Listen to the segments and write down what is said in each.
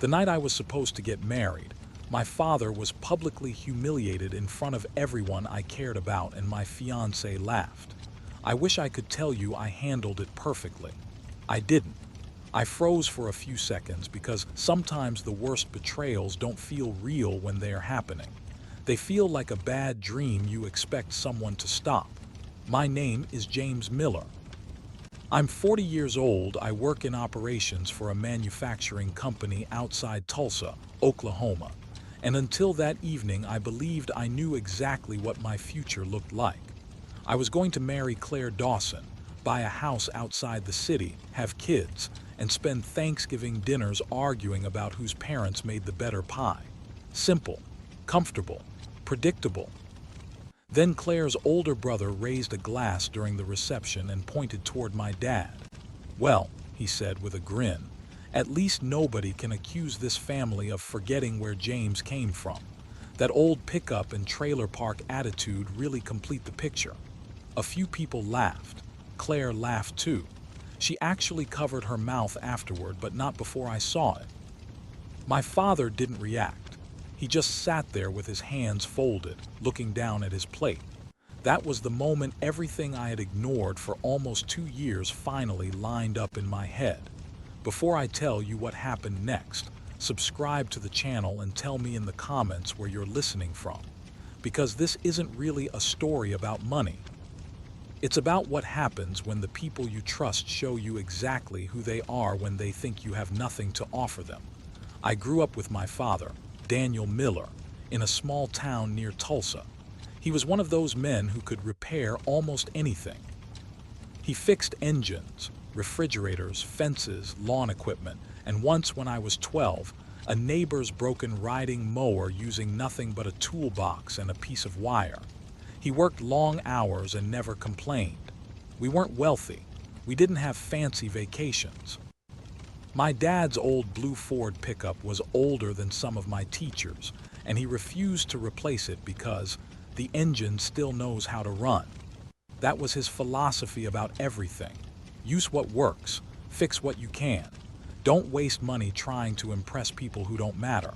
The night I was supposed to get married, my father was publicly humiliated in front of everyone I cared about, and my fiancée laughed. I wish I could tell you I handled it perfectly. I didn't. I froze for a few seconds because sometimes the worst betrayals don't feel real when they are happening. They feel like a bad dream you expect someone to stop. My name is James Miller. I'm 40 years old. I work in operations for a manufacturing company outside Tulsa, Oklahoma. And until that evening, I believed I knew exactly what my future looked like. I was going to marry Claire Dawson, buy a house outside the city, have kids, and spend Thanksgiving dinners arguing about whose parents made the better pie. Simple, comfortable, predictable. Then Claire's older brother raised a glass during the reception and pointed toward my dad. "Well," he said with a grin, "at least nobody can accuse this family of forgetting where James came from. That old pickup and trailer park attitude really complete the picture." A few people laughed. Claire laughed too. She actually covered her mouth afterward, but not before I saw it. My father didn't react. He just sat there with his hands folded, looking down at his plate. That was the moment everything I had ignored for almost 2 years finally lined up in my head. Before I tell you what happened next, subscribe to the channel and tell me in the comments where you're listening from. Because this isn't really a story about money. It's about what happens when the people you trust show you exactly who they are when they think you have nothing to offer them. I grew up with my father, Daniel Miller, in a small town near Tulsa. He was one of those men who could repair almost anything. He fixed engines, refrigerators, fences, lawn equipment, and once when I was 12, a neighbor's broken riding mower using nothing but a toolbox and a piece of wire. He worked long hours and never complained. We weren't wealthy. We didn't have fancy vacations. My dad's old blue Ford pickup was older than some of my teachers, and he refused to replace it because the engine still knows how to run. That was his philosophy about everything. Use what works, fix what you can. Don't waste money trying to impress people who don't matter.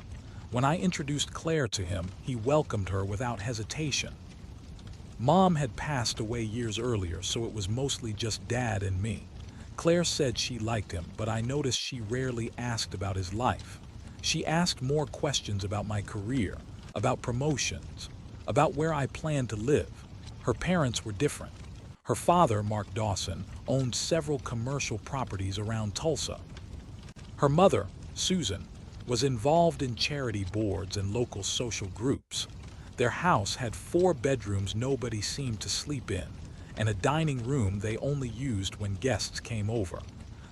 When I introduced Claire to him, he welcomed her without hesitation. Mom had passed away years earlier, so it was mostly just Dad and me. Claire said she liked him, but I noticed she rarely asked about his life. She asked more questions about my career, about promotions, about where I planned to live. Her parents were different. Her father, Mark Dawson, owned several commercial properties around Tulsa. Her mother, Susan, was involved in charity boards and local social groups. Their house had 4 bedrooms nobody seemed to sleep in, and a dining room they only used when guests came over.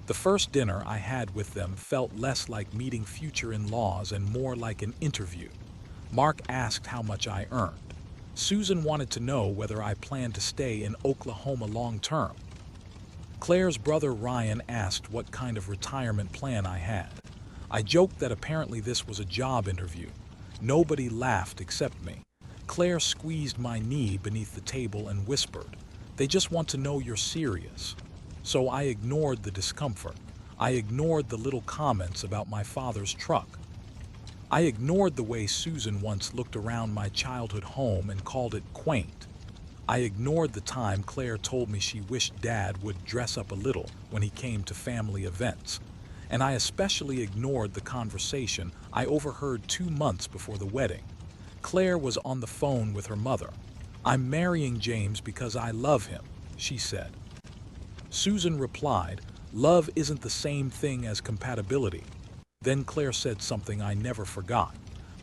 The first dinner I had with them felt less like meeting future in-laws and more like an interview. Mark asked how much I earned. Susan wanted to know whether I planned to stay in Oklahoma long term. Claire's brother Ryan asked what kind of retirement plan I had. I joked that apparently this was a job interview. Nobody laughed except me. Claire squeezed my knee beneath the table and whispered, "They just want to know you're serious." So I ignored the discomfort. I ignored the little comments about my father's truck. I ignored the way Susan once looked around my childhood home and called it quaint. I ignored the time Claire told me she wished Dad would dress up a little when he came to family events. And I especially ignored the conversation I overheard 2 months before the wedding. Claire was on the phone with her mother. "I'm marrying James because I love him," she said. Susan replied, "Love isn't the same thing as compatibility." Then Claire said something I never forgot.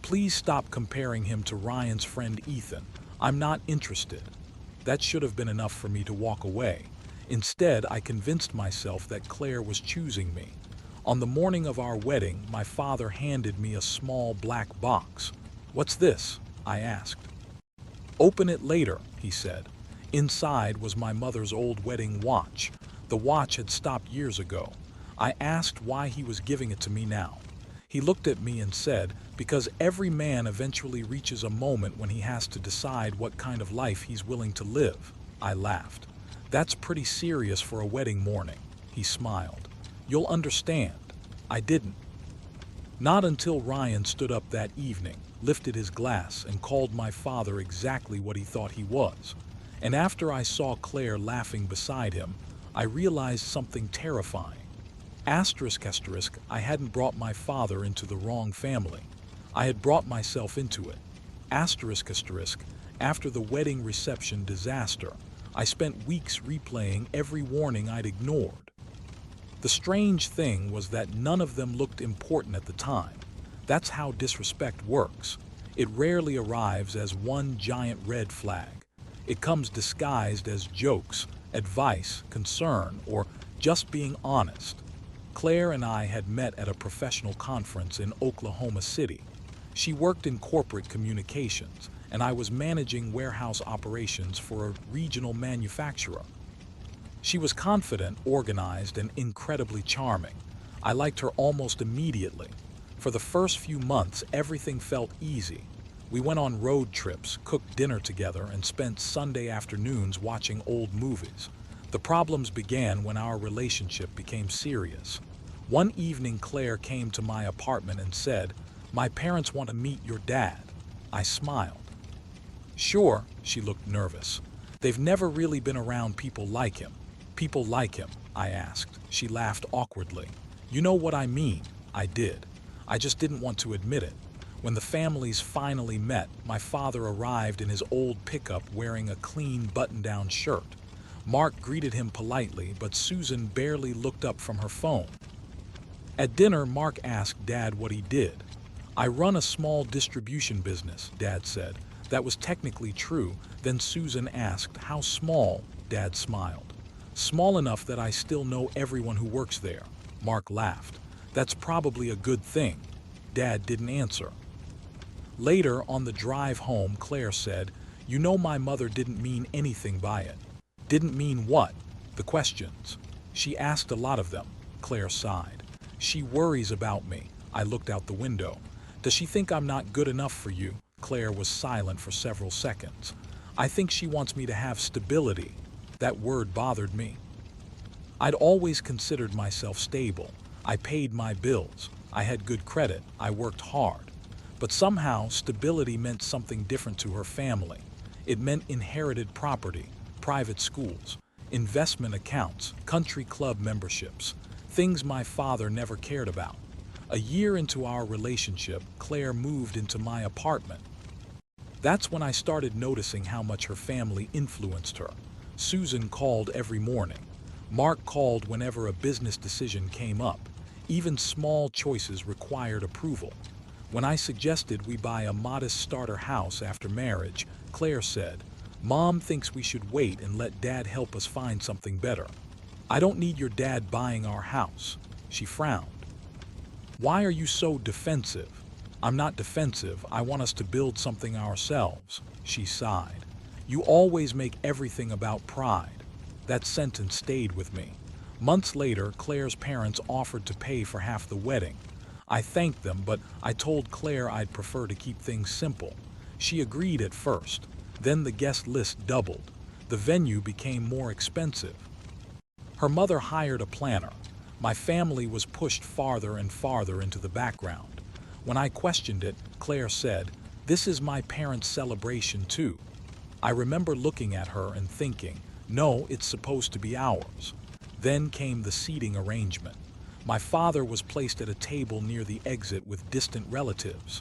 "Please stop comparing him to Ryan's friend Ethan. I'm not interested." That should have been enough for me to walk away. Instead, I convinced myself that Claire was choosing me. On the morning of our wedding, my father handed me a small black box. "What's this?" I asked. "Open it later," he said. Inside was my mother's old wedding watch. The watch had stopped years ago. I asked why he was giving it to me now. He looked at me and said, "Because every man eventually reaches a moment when he has to decide what kind of life he's willing to live." I laughed. "That's pretty serious for a wedding morning," he smiled. "You'll understand." I didn't. Not until Ryan stood up that evening, lifted his glass, and called my father exactly what he thought he was. And after I saw Claire laughing beside him, I realized something terrifying. Asterisk, I hadn't brought my father into the wrong family. I had brought myself into it. Asterisk, after the wedding reception disaster, I spent weeks replaying every warning I'd ignored. The strange thing was that none of them looked important at the time. That's how disrespect works. It rarely arrives as one giant red flag. It comes disguised as jokes, advice, concern, or just being honest. Claire and I had met at a professional conference in Oklahoma City. She worked in corporate communications, and I was managing warehouse operations for a regional manufacturer. She was confident, organized, and incredibly charming. I liked her almost immediately. For the first few months, everything felt easy. We went on road trips, cooked dinner together, and spent Sunday afternoons watching old movies. The problems began when our relationship became serious. One evening, Claire came to my apartment and said, "My parents want to meet your dad." I smiled. "Sure," she looked nervous. "They've never really been around people like him." "People like him?" I asked. She laughed awkwardly. "You know what I mean." I did. I just didn't want to admit it. When the families finally met, my father arrived in his old pickup wearing a clean button-down shirt. Mark greeted him politely, but Susan barely looked up from her phone. At dinner, Mark asked Dad what he did. "I run a small distribution business," Dad said. That was technically true. Then Susan asked, "How small?" Dad smiled. "Small enough that I still know everyone who works there." Mark laughed. "That's probably a good thing." Dad didn't answer. Later, on the drive home, Claire said, "You know my mother didn't mean anything by it." "Didn't mean what?" "The questions. She asked a lot of them." Claire sighed. "She worries about me." I looked out the window. "Does she think I'm not good enough for you?" Claire was silent for several seconds. "I think she wants me to have stability." That word bothered me. I'd always considered myself stable. I paid my bills. I had good credit. I worked hard. But somehow, stability meant something different to her family. It meant inherited property, private schools, investment accounts, country club memberships, things my father never cared about. A year into our relationship, Claire moved into my apartment. That's when I started noticing how much her family influenced her. Susan called every morning. Mark called whenever a business decision came up. Even small choices required approval. When I suggested we buy a modest starter house after marriage, Claire said, "Mom thinks we should wait and let Dad help us find something better." "I don't need your dad buying our house." She frowned. "Why are you so defensive?" "I'm not defensive. I want us to build something ourselves." She sighed. "You always make everything about pride." That sentence stayed with me. Months later, Claire's parents offered to pay for half the wedding. I thanked them, but I told Claire I'd prefer to keep things simple. She agreed at first. Then the guest list doubled. The venue became more expensive. Her mother hired a planner. My family was pushed farther and farther into the background. When I questioned it, Claire said, "This is my parents' celebration too." I remember looking at her and thinking, "No, it's supposed to be ours." Then came the seating arrangement. My father was placed at a table near the exit with distant relatives.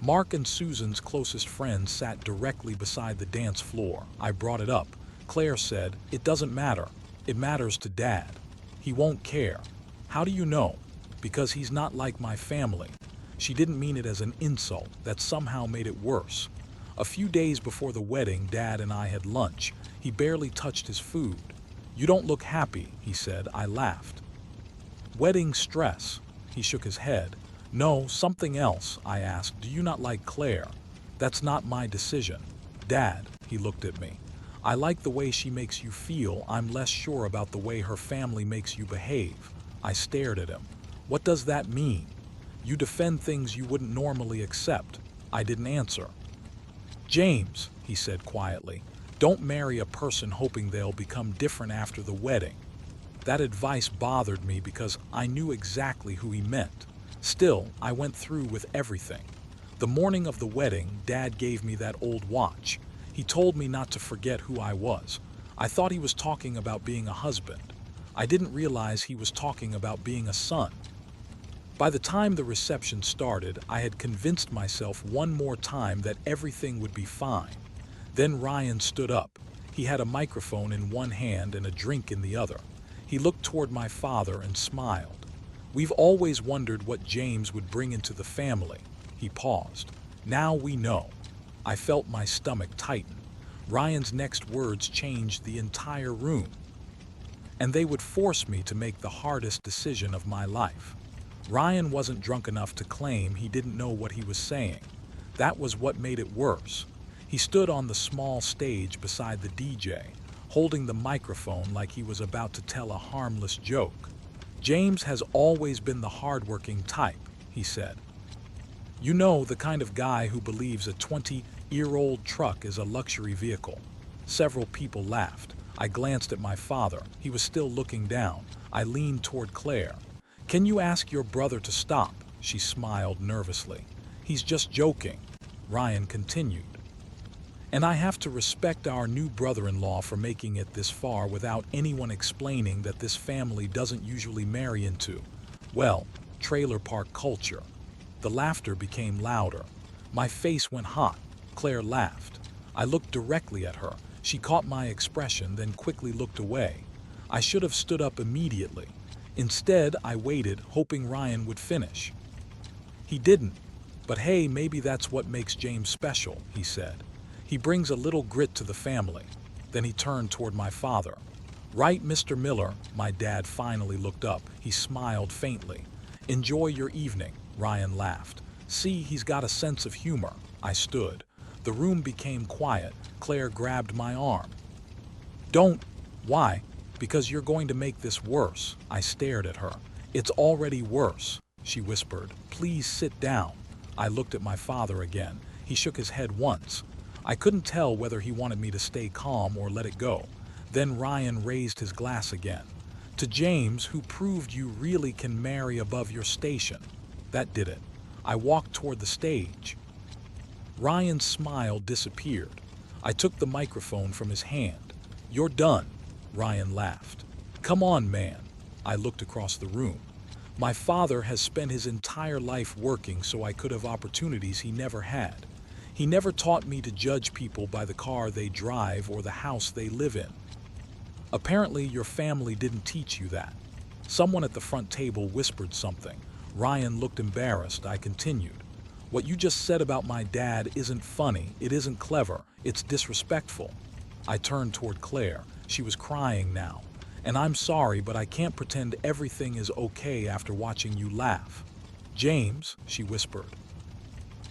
Mark and Susan's closest friends sat directly beside the dance floor. I brought it up. Claire said, "It doesn't matter. It matters to Dad. He won't care." "How do you know?" "Because he's not like my family." She didn't mean it as an insult. That somehow made it worse. A few days before the wedding, Dad and I had lunch. He barely touched his food. "You don't look happy," he said. I laughed. "Wedding stress." He shook his head. "No, something else." I asked, "Do you not like Claire?" "That's not my decision." "Dad," he looked at me, "I like the way she makes you feel. I'm less sure about the way her family makes you behave." I stared at him. "What does that mean?" "You defend things you wouldn't normally accept." I didn't answer. "James," he said quietly, "don't marry a person hoping they'll become different after the wedding." That advice bothered me because I knew exactly who he meant. Still, I went through with everything. The morning of the wedding, Dad gave me that old watch. He told me not to forget who I was. I thought he was talking about being a husband. I didn't realize he was talking about being a son. By the time the reception started, I had convinced myself one more time that everything would be fine. Then Ryan stood up. He had a microphone in one hand and a drink in the other. He looked toward my father and smiled. "We've always wondered what James would bring into the family." He paused. "Now we know." I felt my stomach tighten. Ryan's next words changed the entire room. And they would force me to make the hardest decision of my life. Ryan wasn't drunk enough to claim he didn't know what he was saying. That was what made it worse. He stood on the small stage beside the DJ, holding the microphone like he was about to tell a harmless joke. "James has always been the hardworking type," he said. "You know, the kind of guy who believes a 20-year-old truck is a luxury vehicle." Several people laughed. I glanced at my father. He was still looking down. I leaned toward Claire. "Can you ask your brother to stop?" She smiled nervously. "He's just joking," Ryan continued. "And I have to respect our new brother-in-law for making it this far without anyone explaining that this family doesn't usually marry into, well, trailer park culture." The laughter became louder. My face went hot. Claire laughed. I looked directly at her. She caught my expression, then quickly looked away. I should have stood up immediately. Instead, I waited, hoping Ryan would finish. He didn't. "But hey, maybe that's what makes James special," he said. "He brings a little grit to the family." Then he turned toward my father. "Right, Mr. Miller?" My dad finally looked up. He smiled faintly. "Enjoy your evening," Ryan laughed. "See, he's got a sense of humor." I stood. The room became quiet. Claire grabbed my arm. "Don't." "Why?" "Because you're going to make this worse." I stared at her. "It's already worse," she whispered. "Please sit down." I looked at my father again. He shook his head once. I couldn't tell whether he wanted me to stay calm or let it go. Then Ryan raised his glass again. "To James, who proved you really can marry above your station." That did it. I walked toward the stage. Ryan's smile disappeared. I took the microphone from his hand. "You're done," Ryan laughed. "Come on, man." I looked across the room. My father has spent his entire life working so I could have opportunities he never had. He never taught me to judge people by the car they drive or the house they live in. Apparently, your family didn't teach you that. Someone at the front table whispered something. Ryan looked embarrassed. I continued. "What you just said about my dad isn't funny, it isn't clever, it's disrespectful." I turned toward Claire. She was crying now. "And I'm sorry, but I can't pretend everything is okay after watching you laugh." "James," she whispered.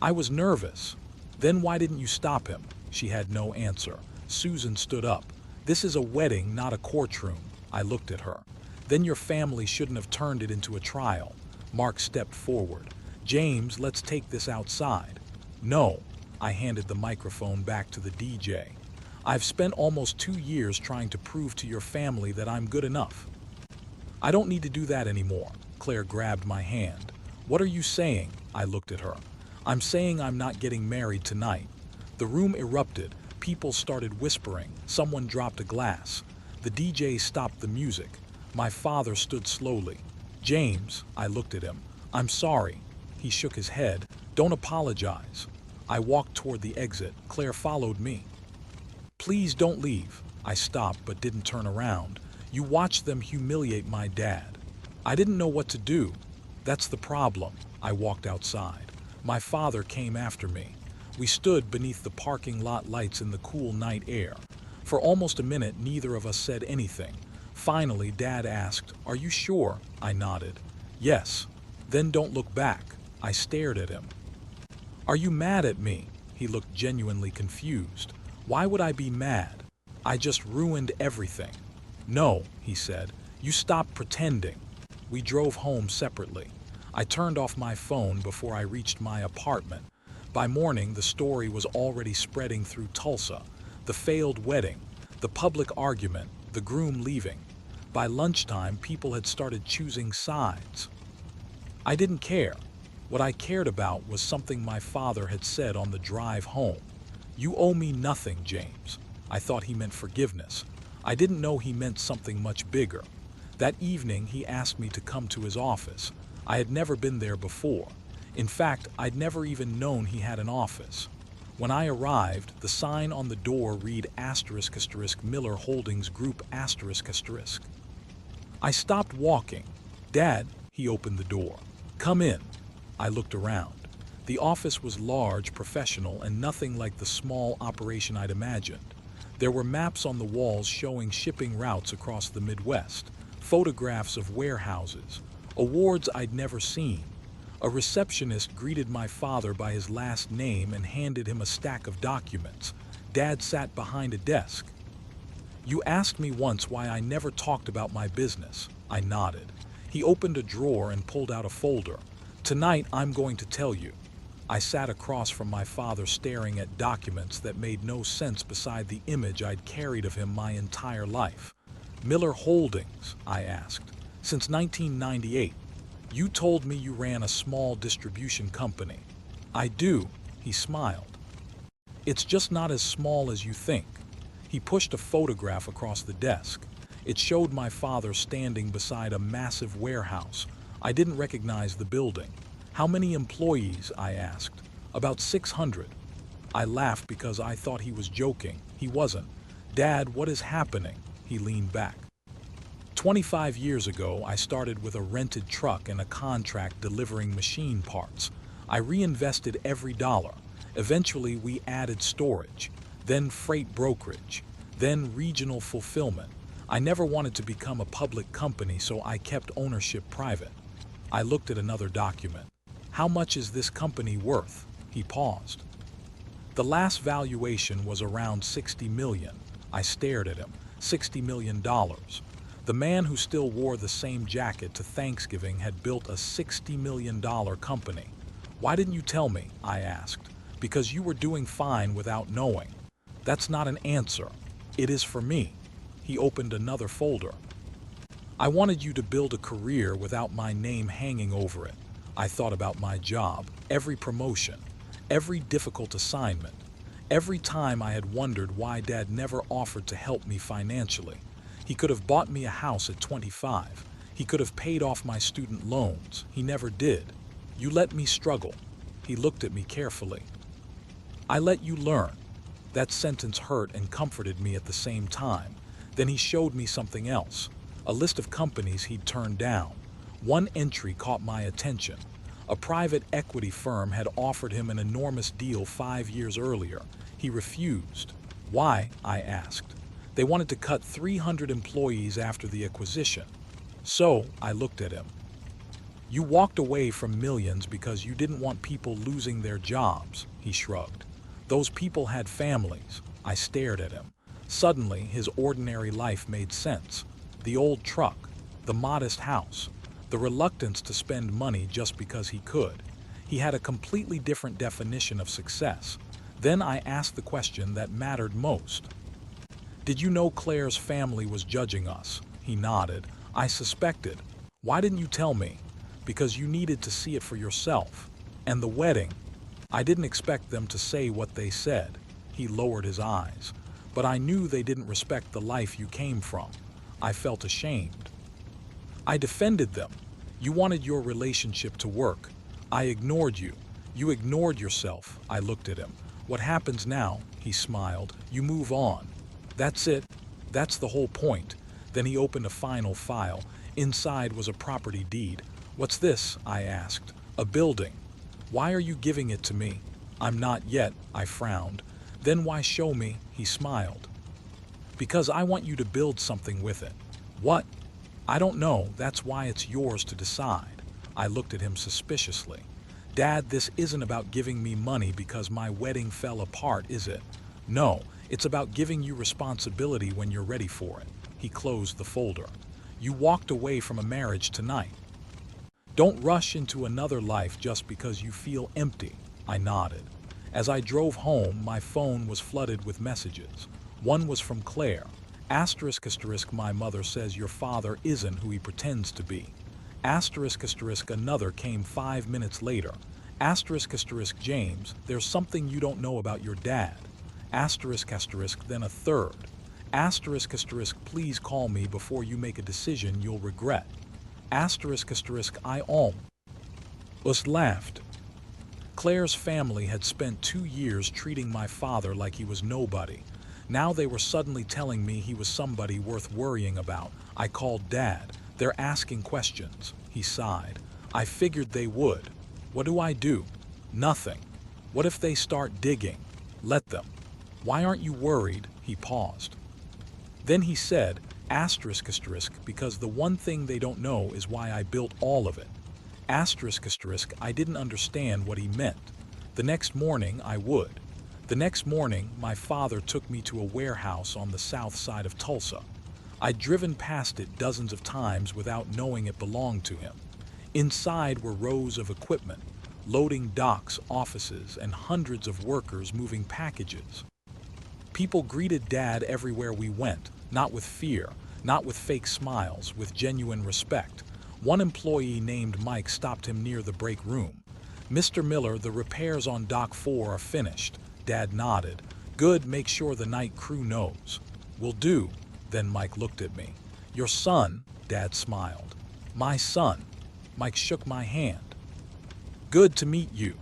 I was nervous. "Then why didn't you stop him?" She had no answer. Susan stood up. "This is a wedding, not a courtroom." I looked at her. "Then your family shouldn't have turned it into a trial." Mark stepped forward. "James, let's take this outside." "No." I handed the microphone back to the DJ. "I've spent almost 2 years trying to prove to your family that I'm good enough." "I don't need to do that anymore." Claire grabbed my hand. "What are you saying?" I looked at her. "I'm saying I'm not getting married tonight." The room erupted. People started whispering. Someone dropped a glass. The DJ stopped the music. My father stood slowly. "James," I looked at him. "I'm sorry." He shook his head. "Don't apologize." I walked toward the exit. Claire followed me. "Please don't leave." I stopped but didn't turn around. "You watched them humiliate my dad." I didn't know what to do. "That's the problem." I walked outside. My father came after me. We stood beneath the parking lot lights in the cool night air. For almost a minute, neither of us said anything. Finally, Dad asked, "Are you sure?" I nodded. "Yes." "Then don't look back." I stared at him. "Are you mad at me?" He looked genuinely confused. "Why would I be mad? I just ruined everything." "No," he said. "You stop pretending." We drove home separately. I turned off my phone before I reached my apartment. By morning, the story was already spreading through Tulsa. The failed wedding, the public argument, the groom leaving. By lunchtime, people had started choosing sides. I didn't care. What I cared about was something my father had said on the drive home. "You owe me nothing, James." I thought he meant forgiveness. I didn't know he meant something much bigger. That evening, he asked me to come to his office. I had never been there before. In fact, I'd never even known he had an office. When I arrived, the sign on the door read *** Miller Holdings Group ***. I stopped walking. "Dad," he opened the door. "Come in." I looked around. The office was large, professional, and nothing like the small operation I'd imagined. There were maps on the walls showing shipping routes across the Midwest, photographs of warehouses, awards I'd never seen. A receptionist greeted my father by his last name and handed him a stack of documents. Dad sat behind a desk. "You asked me once why I never talked about my business." I nodded. He opened a drawer and pulled out a folder. "Tonight, I'm going to tell you." I sat across from my father staring at documents that made no sense beside the image I'd carried of him my entire life. "Miller Holdings," I asked. "Since 1998. You told me you ran a small distribution company." "I do," he smiled. "It's just not as small as you think." He pushed a photograph across the desk. It showed my father standing beside a massive warehouse. I didn't recognize the building. "How many employees?" I asked. "About 600. I laughed because I thought he was joking. He wasn't. "Dad, what is happening?" He leaned back. 25 years ago, I started with a rented truck and a contract delivering machine parts. I reinvested every dollar. Eventually, we added storage, then freight brokerage, then regional fulfillment. I never wanted to become a public company, so I kept ownership private. I looked at another document. "How much is this company worth?" He paused. "The last valuation was around $60 million. I stared at him. $60 million. The man who still wore the same jacket to Thanksgiving had built a $60 million company. "Why didn't you tell me?" I asked. "Because you were doing fine without knowing." "That's not an answer." "It is for me." He opened another folder. "I wanted you to build a career without my name hanging over it." I thought about my job, every promotion, every difficult assignment, every time I had wondered why Dad never offered to help me financially. He could have bought me a house at 25. He could have paid off my student loans. He never did. "You let me struggle." He looked at me carefully. "I let you learn." That sentence hurt and comforted me at the same time. Then he showed me something else, a list of companies he'd turned down. One entry caught my attention. A private equity firm had offered him an enormous deal 5 years earlier. He refused. "Why?" I asked. "They wanted to cut 300 employees after the acquisition." "So," I looked at him. "You walked away from millions because you didn't want people losing their jobs." He shrugged. "Those people had families." I stared at him. Suddenly, his ordinary life made sense. The old truck, the modest house, the reluctance to spend money just because he could. He had a completely different definition of success. Then I asked the question that mattered most. "Did you know Claire's family was judging us?" He nodded. "I suspected." "Why didn't you tell me?" "Because you needed to see it for yourself." "And the wedding?" "I didn't expect them to say what they said." He lowered his eyes. "But I knew they didn't respect the life you came from." I felt ashamed. I defended them. "You wanted your relationship to work. I ignored you. You ignored yourself." I looked at him. "What happens now?" He smiled. "You move on." "That's it. That's the whole point." Then he opened a final file. Inside was a property deed. "What's this?" I asked. "A building." "Why are you giving it to me?" "I'm not yet." I frowned. "Then why show me?" He smiled. "Because I want you to build something with it." "What?" "I don't know. That's why it's yours to decide." I looked at him suspiciously. "Dad, this isn't about giving me money because my wedding fell apart, is it?" "No, it's about giving you responsibility when you're ready for it." He closed the folder. "You walked away from a marriage tonight. Don't rush into another life just because you feel empty." I nodded. As I drove home, my phone was flooded with messages. One was from Claire. ***, my mother says your father isn't who he pretends to be. Asterisk asterisk another came 5 minutes later. Asterisk asterisk James, there's something you don't know about your dad. Asterisk asterisk then a third. Asterisk asterisk please call me before you make a decision you'll regret. Asterisk asterisk I almost laughed. Claire's family had spent 2 years treating my father like he was nobody. Now they were suddenly telling me he was somebody worth worrying about. I called Dad. They're asking questions. He sighed. I figured they would. What do I do? Nothing. What if they start digging? Let them. Why aren't you worried? He paused. Then he said, asterisk asterisk, because the one thing they don't know is why I built all of it. Asterisk asterisk, I didn't understand what he meant. The next morning I would. The next morning, my father took me to a warehouse on the south side of Tulsa. I'd driven past it dozens of times without knowing it belonged to him. Inside were rows of equipment, loading docks, offices, and hundreds of workers moving packages. People greeted Dad everywhere we went, not with fear, not with fake smiles, with genuine respect. One employee named Mike stopped him near the break room. Mr. Miller, the repairs on Dock 4 are finished. Dad nodded. Good, make sure the night crew knows. Will do. Then Mike looked at me. Your son, Dad smiled. My son. Mike shook my hand. Good to meet you.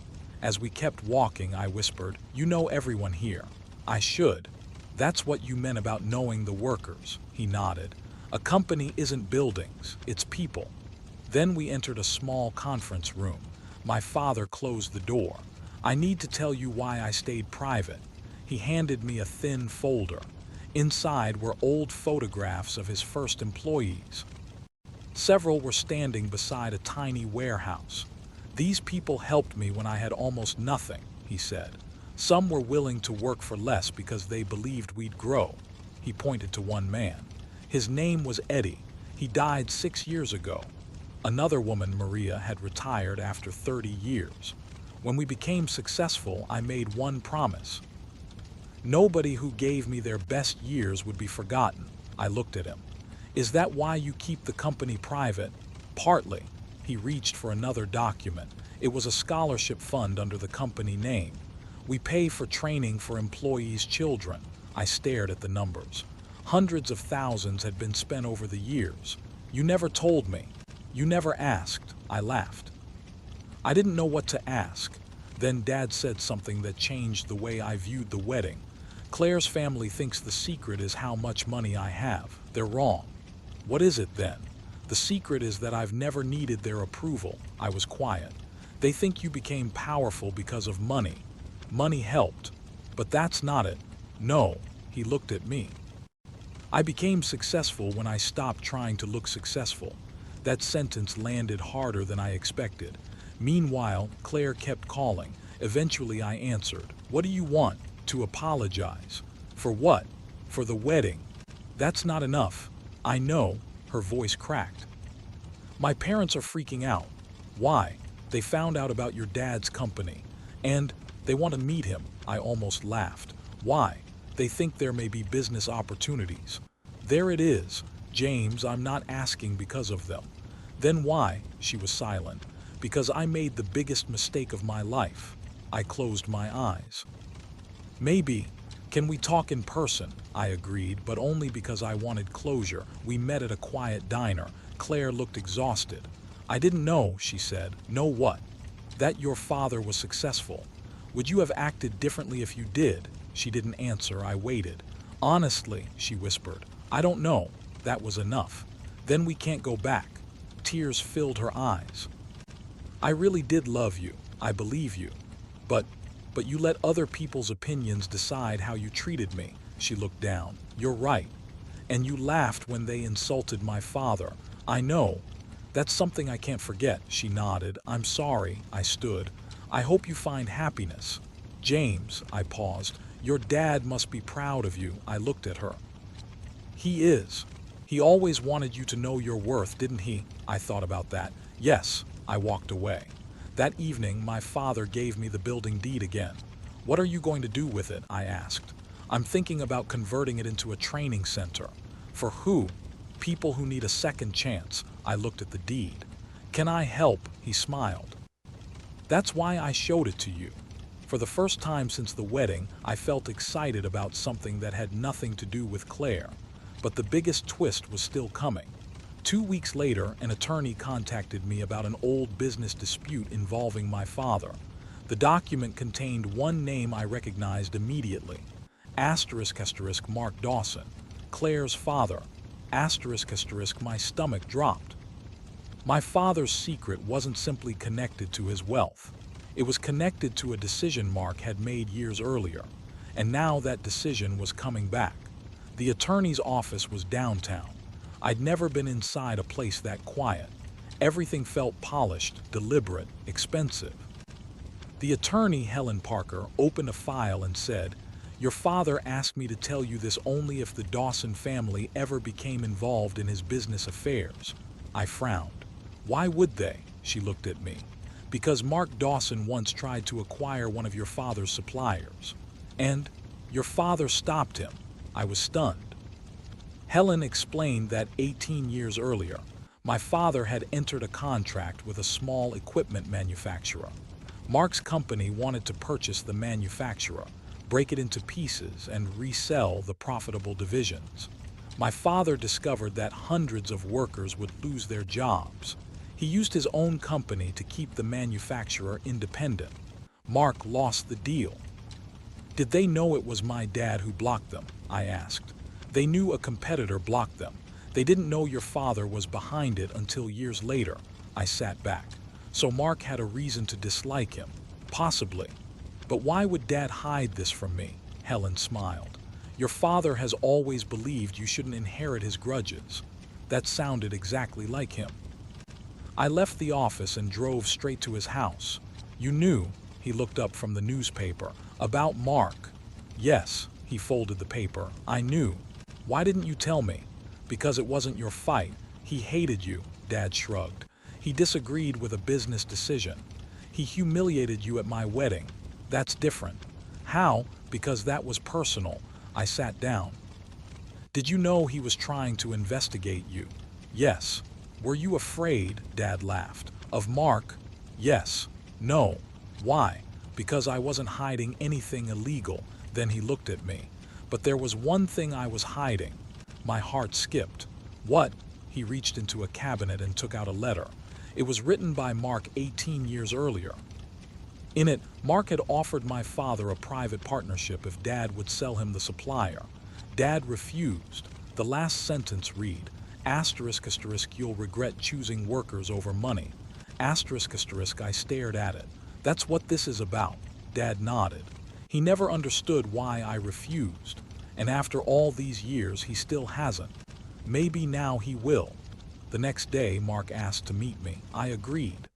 As we kept walking, I whispered, you know everyone here. I should. That's what you meant about knowing the workers. He nodded. A company isn't buildings, it's people. Then we entered a small conference room. My father closed the door. I need to tell you why I stayed private. He handed me a thin folder. Inside were old photographs of his first employees. Several were standing beside a tiny warehouse. These people helped me when I had almost nothing, he said. Some were willing to work for less because they believed we'd grow. He pointed to one man. His name was Eddie. He died 6 years ago. Another woman, Maria, had retired after 30 years. When we became successful, I made one promise. Nobody who gave me their best years would be forgotten. I looked at him. Is that why you keep the company private? Partly. He reached for another document. It was a scholarship fund under the company name. We pay for training for employees' children. I stared at the numbers. Hundreds of thousands had been spent over the years. You never told me. You never asked. I laughed. I didn't know what to ask. Then Dad said something that changed the way I viewed the wedding. Claire's family thinks the secret is how much money I have. They're wrong. What is it then? The secret is that I've never needed their approval. I was quiet. They think you became powerful because of money. Money helped. But that's not it. No. He looked at me. I became successful when I stopped trying to look successful. That sentence landed harder than I expected. Meanwhile, Claire kept calling. Eventually I answered. What do you want? To apologize. For what? For the wedding. That's not enough. I know. Her voice cracked. My parents are freaking out. Why? They found out about your dad's company. And they want to meet him. I almost laughed. Why? They think there may be business opportunities. There it is. James, I'm not asking because of them. Then why? She was silent. Because I made the biggest mistake of my life. I closed my eyes. Maybe. Can we talk in person? I agreed, but only because I wanted closure. We met at a quiet diner. Claire looked exhausted. I didn't know, she said. Know what? That your father was successful. Would you have acted differently if you did? She didn't answer. I waited. Honestly, she whispered. I don't know. That was enough. Then we can't go back. Tears filled her eyes. I really did love you. I believe you. But you let other people's opinions decide how you treated me. She looked down. You're right. And you laughed when they insulted my father. I know. That's something I can't forget. She nodded. I'm sorry. I stood. I hope you find happiness. James, I paused. Your dad must be proud of you. I looked at her. He is. He always wanted you to know your worth, didn't he? I thought about that. Yes. I walked away. That evening, my father gave me the building deed again. What are you going to do with it? I asked. I'm thinking about converting it into a training center. For who? People who need a second chance. I looked at the deed. Can I help? He smiled. That's why I showed it to you. For the first time since the wedding, I felt excited about something that had nothing to do with Claire. But the biggest twist was still coming. 2 weeks later, an attorney contacted me about an old business dispute involving my father. The document contained one name I recognized immediately. *** Mark Dawson, Claire's father. *** My stomach dropped. My father's secret wasn't simply connected to his wealth. It was connected to a decision Mark had made years earlier, and now that decision was coming back. The attorney's office was downtown. I'd never been inside a place that quiet. Everything felt polished, deliberate, expensive. The attorney, Helen Parker, opened a file and said, "Your father asked me to tell you this only if the Dawson family ever became involved in his business affairs." I frowned. "Why would they?" She looked at me. "Because Mark Dawson once tried to acquire one of your father's suppliers. And your father stopped him." I was stunned. Helen explained that 18 years earlier, my father had entered a contract with a small equipment manufacturer. Mark's company wanted to purchase the manufacturer, break it into pieces, and resell the profitable divisions. My father discovered that hundreds of workers would lose their jobs. He used his own company to keep the manufacturer independent. Mark lost the deal. "Did they know it was my dad who blocked them?" I asked. "They knew a competitor blocked them. They didn't know your father was behind it until years later." I sat back. "So Mark had a reason to dislike him." "Possibly. But why would Dad hide this from me?" Helen smiled. "Your father has always believed you shouldn't inherit his grudges." That sounded exactly like him. I left the office and drove straight to his house. "You knew," he looked up from the newspaper, "about Mark." "Yes," he folded the paper. "I knew. Why didn't you tell me?" "Because it wasn't your fight. He hated you." Dad shrugged. "He disagreed with a business decision. He humiliated you at my wedding." "That's different." "How?" "Because that was personal." I sat down. "Did you know he was trying to investigate you?" "Yes." "Were you afraid?" Dad laughed. "Of Mark?" "Yes." "No." "Why?" "Because I wasn't hiding anything illegal." Then he looked at me. "But there was one thing I was hiding." My heart skipped. "What?" He reached into a cabinet and took out a letter. It was written by Mark 18 years earlier. In it, Mark had offered my father a private partnership if Dad would sell him the supplier. Dad refused. The last sentence read, ***, you'll regret choosing workers over money." ***, I stared at it. "That's what this is about." Dad nodded. He never understood why I refused. And after all these years, he still hasn't. Maybe now he will. The next day, Mark asked to meet me. I agreed.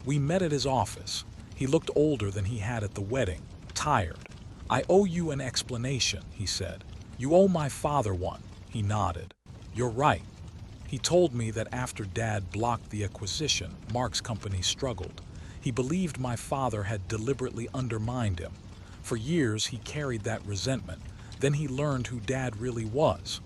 We met at his office. He looked older than he had at the wedding, tired. "I owe you an explanation," he said. "You owe my father one." He nodded. "You're right." He told me that after Dad blocked the acquisition, Mark's company struggled. He believed my father had deliberately undermined him. For years, he carried that resentment. Then he learned who Dad really was.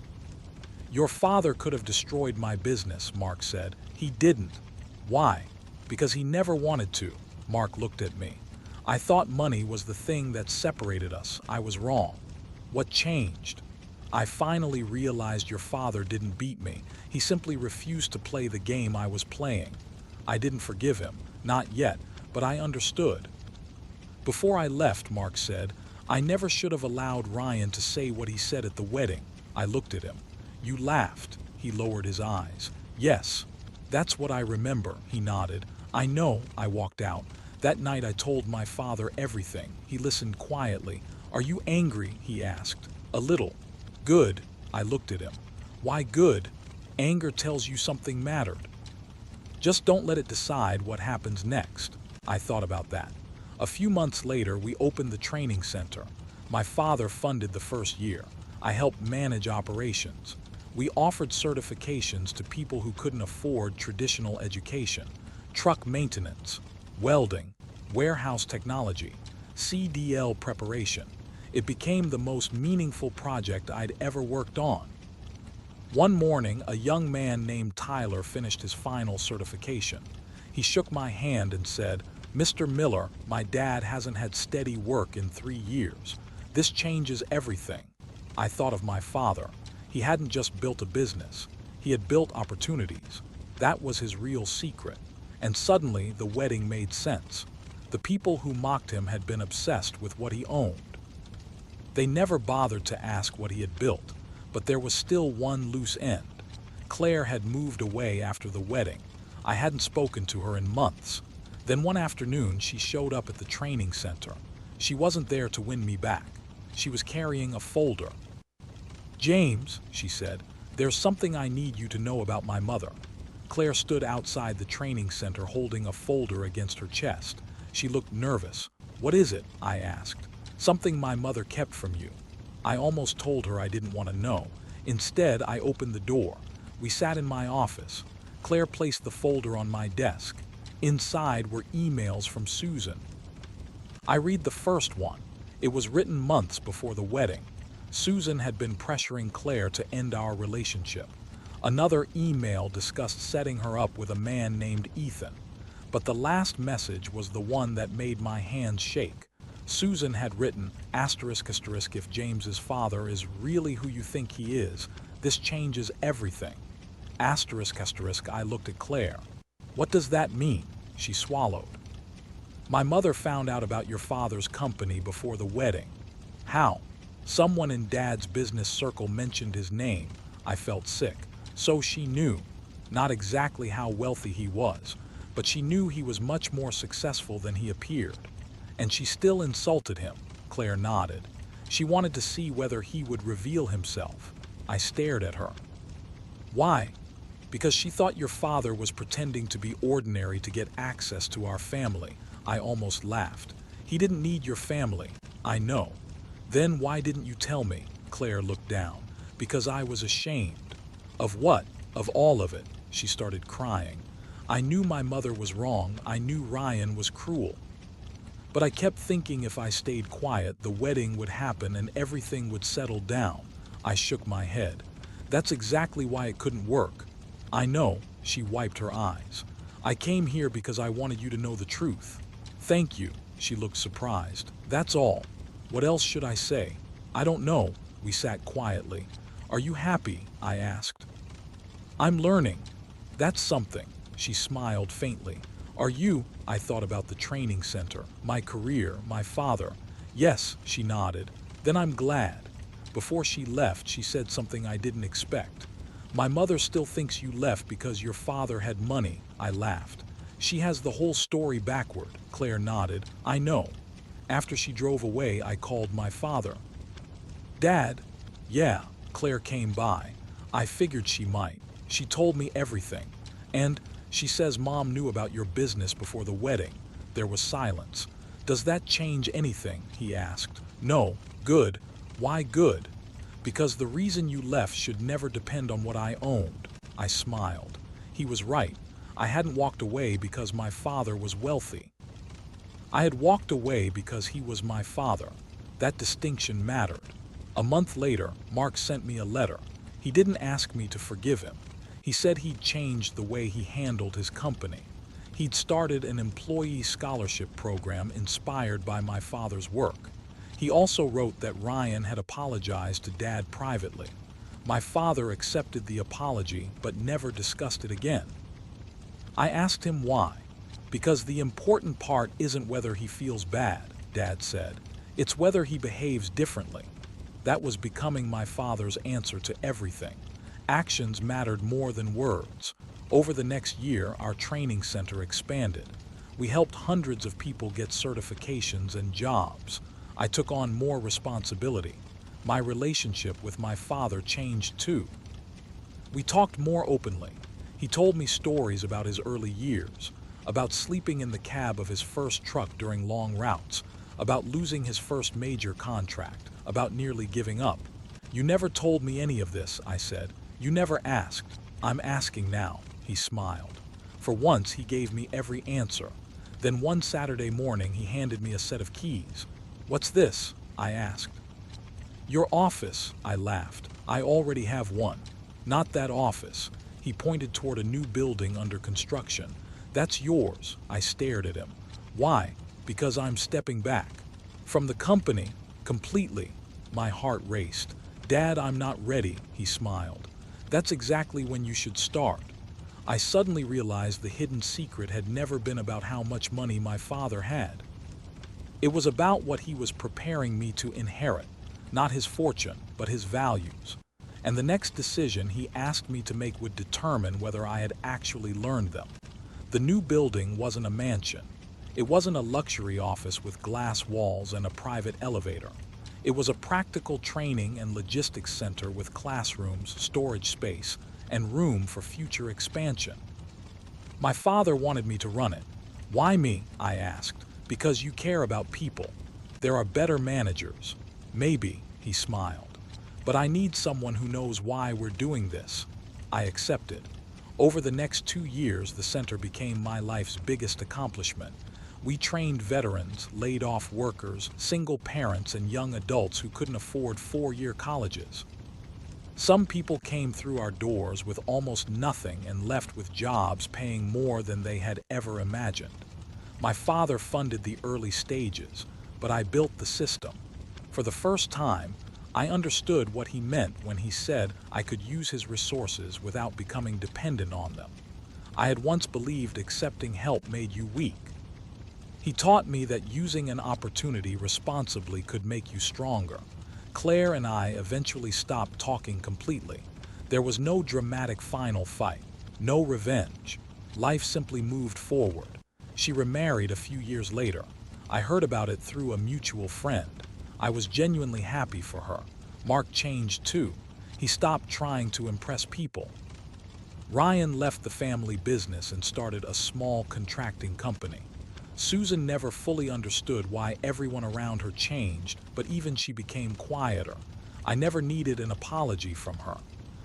"Your father could have destroyed my business," Mark said. "He didn't." "Why?" "Because he never wanted to." Mark looked at me. "I thought money was the thing that separated us. I was wrong." "What changed?" "I finally realized your father didn't beat me. He simply refused to play the game I was playing." I didn't forgive him. Not yet, but I understood. "Before I left," Mark said, "I never should have allowed Ryan to say what he said at the wedding." I looked at him. "You laughed." He lowered his eyes. "Yes. That's what I remember." He nodded. "I know." I walked out. That night I told my father everything. He listened quietly. "Are you angry?" he asked. "A little." "Good." I looked at him. "Why good?" "Anger tells you something mattered. Just don't let it decide what happens next." I thought about that. A few months later, we opened the training center. My father funded the first year. I helped manage operations. We offered certifications to people who couldn't afford traditional education: truck maintenance, welding, warehouse technology, CDL preparation. It became the most meaningful project I'd ever worked on. One morning, a young man named Tyler finished his final certification. He shook my hand and said, "Mr. Miller, my dad hasn't had steady work in 3 years. This changes everything." I thought of my father. He hadn't just built a business. He had built opportunities. That was his real secret. And suddenly, the wedding made sense. The people who mocked him had been obsessed with what he owned. They never bothered to ask what he had built, but there was still one loose end. Claire had moved away after the wedding. I hadn't spoken to her in months. Then one afternoon, she showed up at the training center. She wasn't there to win me back. She was carrying a folder. "James," she said, "there's something I need you to know about my mother." Claire stood outside the training center holding a folder against her chest. She looked nervous. "What is it?" I asked. "Something my mother kept from you." I almost told her I didn't want to know. Instead, I opened the door. We sat in my office. Claire placed the folder on my desk. Inside were emails from Susan. I read the first one. It was written months before the wedding. Susan had been pressuring Claire to end our relationship. Another email discussed setting her up with a man named Ethan. But the last message was the one that made my hands shake. Susan had written, ****, if James's father is really who you think he is, this changes everything. ***, I looked at Claire. "What does that mean?" She swallowed. "My mother found out about your father's company before the wedding." "How?" "Someone in Dad's business circle mentioned his name." I felt sick. So she knew. Not exactly how wealthy he was, but she knew he was much more successful than he appeared. And she still insulted him. Claire nodded. She wanted to see whether he would reveal himself. I stared at her. "Why?" "Because she thought your father was pretending to be ordinary to get access to our family." I almost laughed. "He didn't need your family." "I know." "Then why didn't you tell me?" Claire looked down. "Because I was ashamed." "Of what?" "Of all of it." She started crying. "I knew my mother was wrong. I knew Ryan was cruel. But I kept thinking if I stayed quiet, the wedding would happen and everything would settle down." I shook my head. "That's exactly why it couldn't work." "I know." She wiped her eyes. "I came here because I wanted you to know the truth." "Thank you." She looked surprised. "That's all." "What else should I say?" "I don't know." We sat quietly. "Are you happy?" I asked. "I'm learning." "That's something." She smiled faintly. "Are you?" I thought about the training center, my career, my father. "Yes," she nodded. "Then I'm glad." Before she left, she said something I didn't expect. "My mother still thinks you left because your father had money." I laughed. "She has the whole story backward." Claire nodded. "I know." After she drove away, I called my father. "Dad?" "Yeah." Claire came by. I figured she might. She told me everything. "And she says Mom knew about your business before the wedding." There was silence. "Does that change anything?" he asked. "No." "Good." "Why good?" "Because the reason you left should never depend on what I owned." I smiled. He was right. I hadn't walked away because my father was wealthy. I had walked away because he was my father. That distinction mattered. A month later, Mark sent me a letter. He didn't ask me to forgive him. He said he'd changed the way he handled his company. He'd started an employee scholarship program inspired by my father's work. He also wrote that Ryan had apologized to Dad privately. My father accepted the apology but never discussed it again. I asked him why. "Because the important part isn't whether he feels bad," Dad said. "It's whether he behaves differently." That was becoming my father's answer to everything. Actions mattered more than words. Over the next year, our training center expanded. We helped hundreds of people get certifications and jobs. I took on more responsibility. My relationship with my father changed too. We talked more openly. He told me stories about his early years, about sleeping in the cab of his first truck during long routes, about losing his first major contract, about nearly giving up. "You never told me any of this," I said. "You never asked." "I'm asking now," he smiled. For once, he gave me every answer. Then one Saturday morning, he handed me a set of keys. "What's this?" I asked. "Your office," I laughed. "I already have one." Not that office. He pointed toward a new building under construction. That's yours. I stared at him. Why? Because I'm stepping back. From the company, completely. My heart raced. Dad, I'm not ready, he smiled. That's exactly when you should start. I suddenly realized the hidden secret had never been about how much money my father had. It was about what he was preparing me to inherit, not his fortune, but his values. And the next decision he asked me to make would determine whether I had actually learned them. The new building wasn't a mansion. It wasn't a luxury office with glass walls and a private elevator. It was a practical training and logistics center with classrooms, storage space, and room for future expansion. My father wanted me to run it. Why me? I asked. Because you care about people. There are better managers. Maybe, he smiled. But I need someone who knows why we're doing this. I accepted. Over the next 2 years, the center became my life's biggest accomplishment. We trained veterans, laid off workers, single parents, and young adults who couldn't afford 4-year colleges. Some people came through our doors with almost nothing and left with jobs paying more than they had ever imagined. My father funded the early stages, but I built the system. For the first time, I understood what he meant when he said I could use his resources without becoming dependent on them. I had once believed accepting help made you weak. He taught me that using an opportunity responsibly could make you stronger. Claire and I eventually stopped talking completely. There was no dramatic final fight, no revenge. Life simply moved forward. She remarried a few years later. I heard about it through a mutual friend. I was genuinely happy for her. Mark changed too. He stopped trying to impress people. Ryan left the family business and started a small contracting company. Susan never fully understood why everyone around her changed, but even she became quieter. I never needed an apology from her.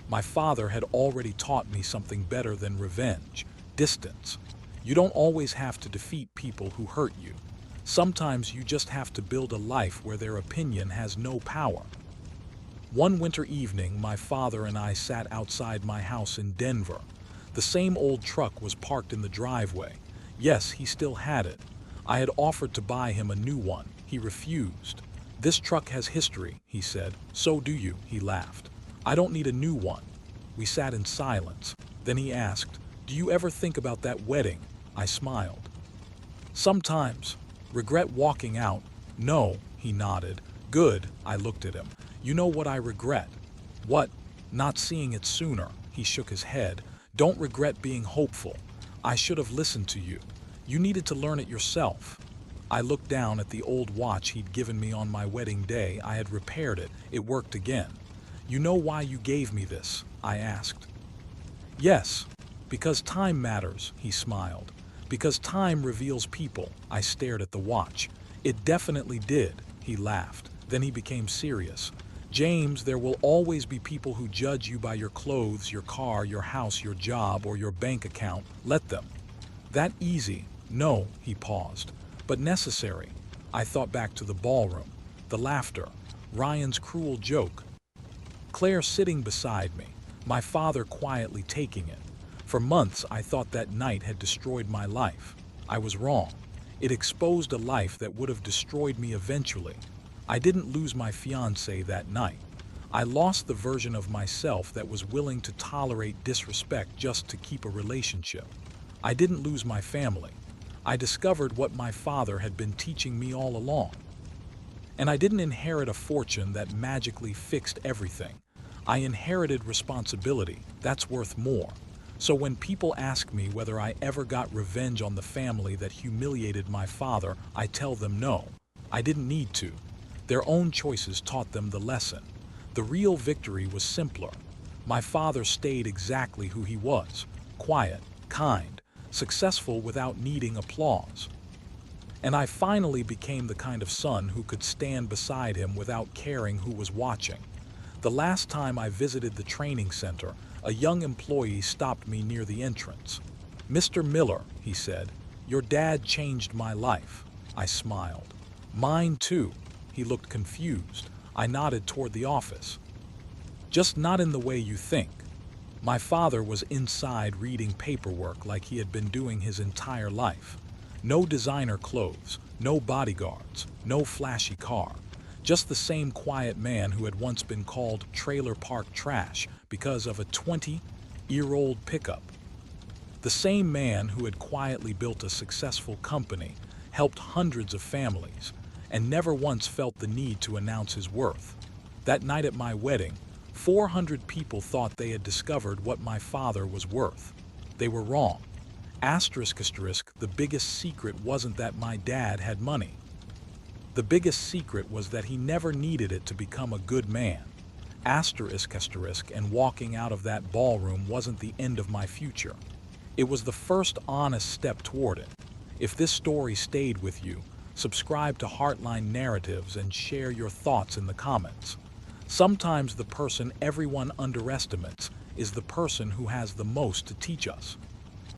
My father had already taught me something better than revenge: distance. You don't always have to defeat people who hurt you. Sometimes you just have to build a life where their opinion has no power. One winter evening, my father and I sat outside my house in Denver. The same old truck was parked in the driveway. Yes, he still had it. I had offered to buy him a new one. He refused. This truck has history, he said. So do you, he laughed. I don't need a new one. We sat in silence. Then he asked, do you ever think about that wedding? I smiled. Sometimes. Regret walking out? No, he nodded. Good, I looked at him. You know what I regret? What? Not seeing it sooner. He shook his head. Don't regret being hopeful. I should have listened to you. You needed to learn it yourself. I looked down at the old watch he'd given me on my wedding day. I had repaired it. It worked again. You know why you gave me this? I asked. Yes. Because time matters, he smiled. Because time reveals people. I stared at the watch. It definitely did, he laughed. Then he became serious. James, there will always be people who judge you by your clothes, your car, your house, your job, or your bank account. Let them. That easy? No, he paused. But necessary. I thought back to the ballroom, the laughter, Ryan's cruel joke. Claire sitting beside me, my father quietly taking it. For months, I thought that night had destroyed my life. I was wrong. It exposed a life that would have destroyed me eventually. I didn't lose my fiancée that night. I lost the version of myself that was willing to tolerate disrespect just to keep a relationship. I didn't lose my family. I discovered what my father had been teaching me all along. And I didn't inherit a fortune that magically fixed everything. I inherited responsibility. That's worth more. So when people ask me whether I ever got revenge on the family that humiliated my father, I tell them no. I didn't need to. Their own choices taught them the lesson. The real victory was simpler. My father stayed exactly who he was: quiet, kind, successful without needing applause. And I finally became the kind of son who could stand beside him without caring who was watching. The last time I visited the training center, a young employee stopped me near the entrance. Mr. Miller, he said, your dad changed my life. I smiled. Mine too. He looked confused. I nodded toward the office. Just not in the way you think. My father was inside reading paperwork like he had been doing his entire life. No designer clothes, no bodyguards, no flashy car. Just the same quiet man who had once been called trailer park trash because of a 20-year-old pickup. The same man who had quietly built a successful company, helped hundreds of families, and never once felt the need to announce his worth. That night at my wedding, 400 people thought they had discovered what my father was worth. They were wrong. Asterisk asterisk, the biggest secret wasn't that my dad had money. The biggest secret was that he never needed it to become a good man. Asterisk asterisk, and walking out of that ballroom wasn't the end of my future. It was the first honest step toward it. If this story stayed with you, subscribe to Heartline Narratives and share your thoughts in the comments. Sometimes the person everyone underestimates is the person who has the most to teach us.